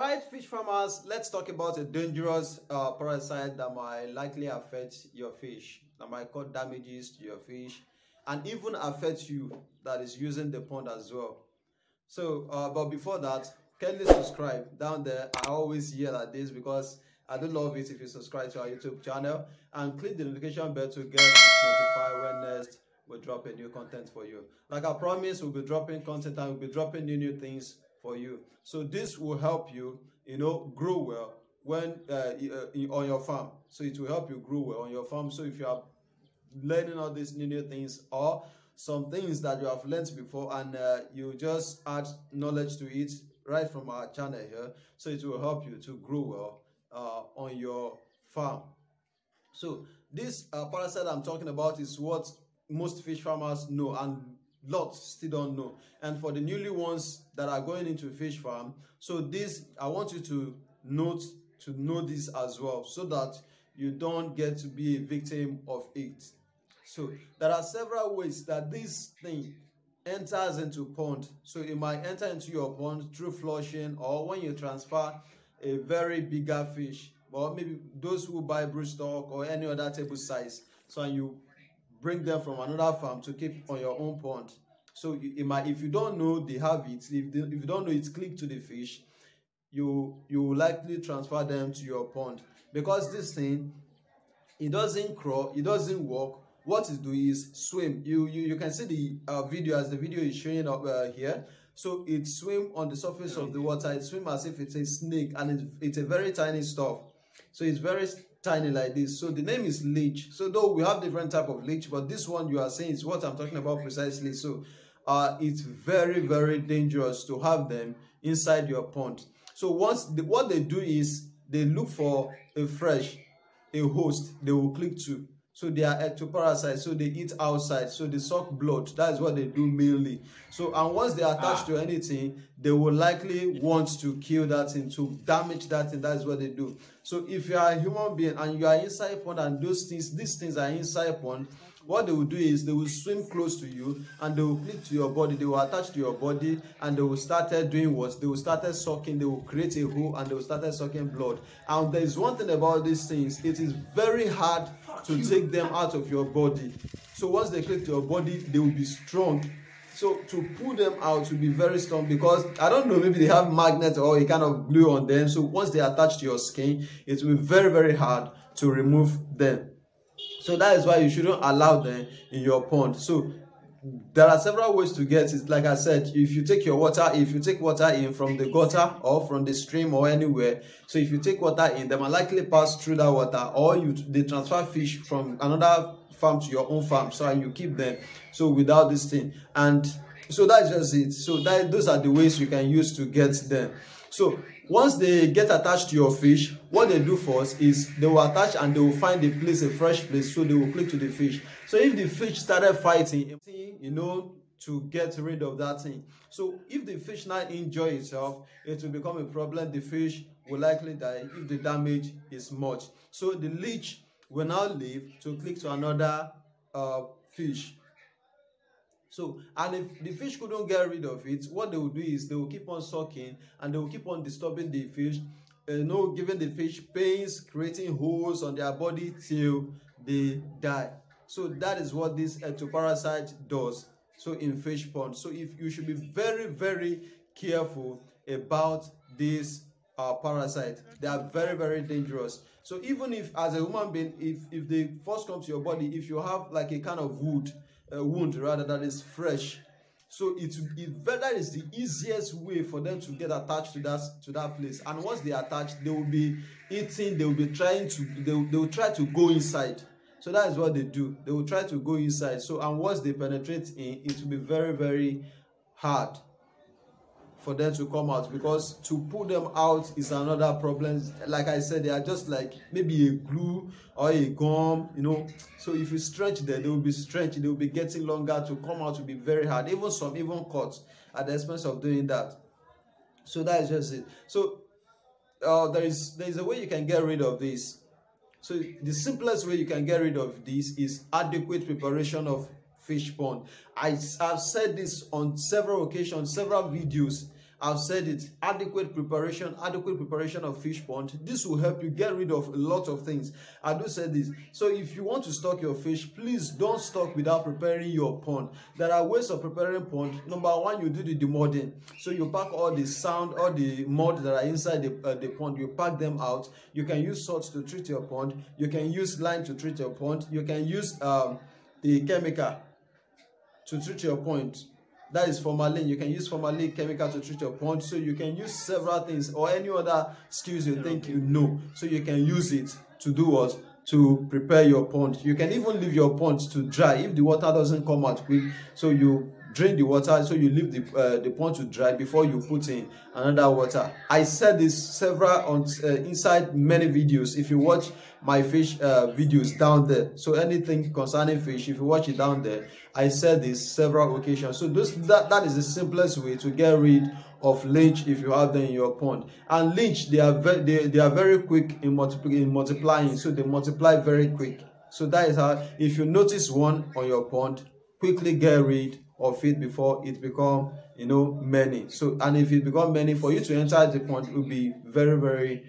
Right, fish farmers, let's talk about a dangerous parasite that might likely affect your fish, that might cause damages to your fish, and even affect you that is using the pond as well. So, but before that, kindly subscribe down there. I always yell at this because I do love it if you subscribe to our YouTube channel and click the notification bell to get notified when next we drop a new content for you. Like I promised, we'll be dropping content and we'll be dropping new things for you. So this will help you, grow well when on your farm. So it will help you grow well on your farm. So if you are learning all these new things or some things that you have learned before and you just add knowledge to it right from our channel here, so it will help you to grow well on your farm. So this parasite I'm talking about is what most fish farmers know and lots still don't know. And for the newly ones that are going into fish farm, so this I want you to know this as well, so that you don't get to be a victim of it. So there are several ways that this thing enters into pond. So it might enter into your pond through flushing, or when you transfer a very bigger fish, or maybe those who buy broodstock or any other table size, so you bring them from another farm to keep on your own pond. So it might, if you don't know they have it, if you don't know it's clicked to the fish, you will likely transfer them to your pond, because this thing, it doesn't crawl, it doesn't walk. What it do is swim. You can see the video as the video is showing up here. So it swim on the surface of the water. It swim as if it's a snake, and it's a very tiny stuff. So it's very tiny like this. So the name is leech. So though we have different type of leech, but this one you are saying is what I'm talking about precisely. So it's very, very dangerous to have them inside your pond. So what they do is they look for a host they will click to. So they are ectoparasites, so they eat outside, so they suck blood. That is what they do mainly. So, and once they attach to anything, they will likely want to kill that thing, to damage that thing. That is what they do. So if you are a human being and you are inside pond and these things are inside pond, what they will do is they will swim close to you and they will click to your body, they will attach to your body, and they will start doing what? They will start sucking, they will create a hole and they will start sucking blood. And there is one thing about these things, it is very hard to take them out of your body. So once they click to your body, they will be strong. So to pull them out will be very strong, because I don't know, maybe they have magnet or a kind of glue on them. So once they attach to your skin, it will be very, very hard to remove them. So that is why you shouldn't allow them in your pond. So there are several ways to get it. Like I said, if you take water in from the gutter or from the stream or anywhere, so if you take water in, they might likely pass through that water, or they transfer fish from another farm to your own farm, so you keep them. So without this thing, and so that's just it. So those are the ways you can use to get them. So once they get attached to your fish, what they do first is they will attach and they will find a fresh place, so they will click to the fish. So if the fish started fighting, to get rid of that thing. So if the fish now enjoy itself, it will become a problem. The fish will likely die if the damage is much. So the leech will now leave to click to another fish. So, and if the fish couldn't get rid of it, what they will do is they will keep on sucking and they will keep on disturbing the fish, giving the fish pains, creating holes on their body till they die. So that is what this ectoparasite does. So in fish pond, so if you should be very, very careful about this parasite. They are very, very dangerous. So even if as a human being, if they first come to your body, if you have like a kind of wound rather that is fresh, so that is the easiest way for them to get attached to that place. And once they attach, they will be eating, they will be trying to they will try to go inside. So that is what they do. They will try to go inside. So, and once they penetrate in, it will be very, very hard for them to come out, because to pull them out is another problem. Like I said, they are just like maybe a glue or a gum, so if you stretch them, they will be stretched, they will be getting longer. To come out will be very hard, even cuts at the expense of doing that. So that is just it. So there is a way you can get rid of this. So the simplest way you can get rid of this is adequate preparation of fish pond. I've said this on several occasions, several videos, I've said it, adequate preparation of fish pond. This will help you get rid of a lot of things. I do say this. So if you want to stock your fish, please don't stock without preparing your pond. There are ways of preparing pond. Number one, you do the demodding. So you pack all the sand, all the mud that are inside the pond, you pack them out. You can use salt to treat your pond. You can use lime to treat your pond. You can use the chemical to treat your pond. That is formalin. You can use formalin chemical to treat your pond. So you can use several things or any other skills you think you know. So you can use it to do what? To prepare your pond. You can even leave your pond to dry if the water doesn't come out quick. So you drain the water, so you leave the pond to dry before you put in another water. I said this several on inside many videos. If you watch my fish videos down there, so anything concerning fish, if you watch it down there, I said this several occasions. So that is the simplest way to get rid of leech if you have them in your pond. And leech, they are very quick in multiplying, so they multiply very quick. So that is how, if you notice one on your pond, quickly get rid of it before it become many. So, and if it become many, for you to enter the pond, it will be very, very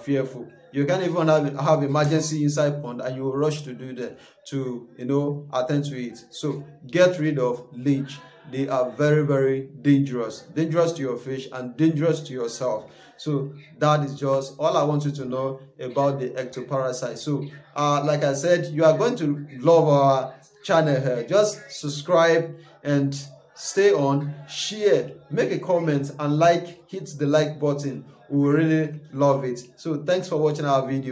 fearful. You can't even have emergency inside pond, and you will rush to do that to attend to it. So get rid of leech. They are very, very dangerous to your fish and dangerous to yourself. So that is just all I want you to know about the ectoparasite. So like I said, you are going to love our channel here. Just subscribe and stay on, share, make a comment, and hit the like button. We will really love it. So thanks for watching our video.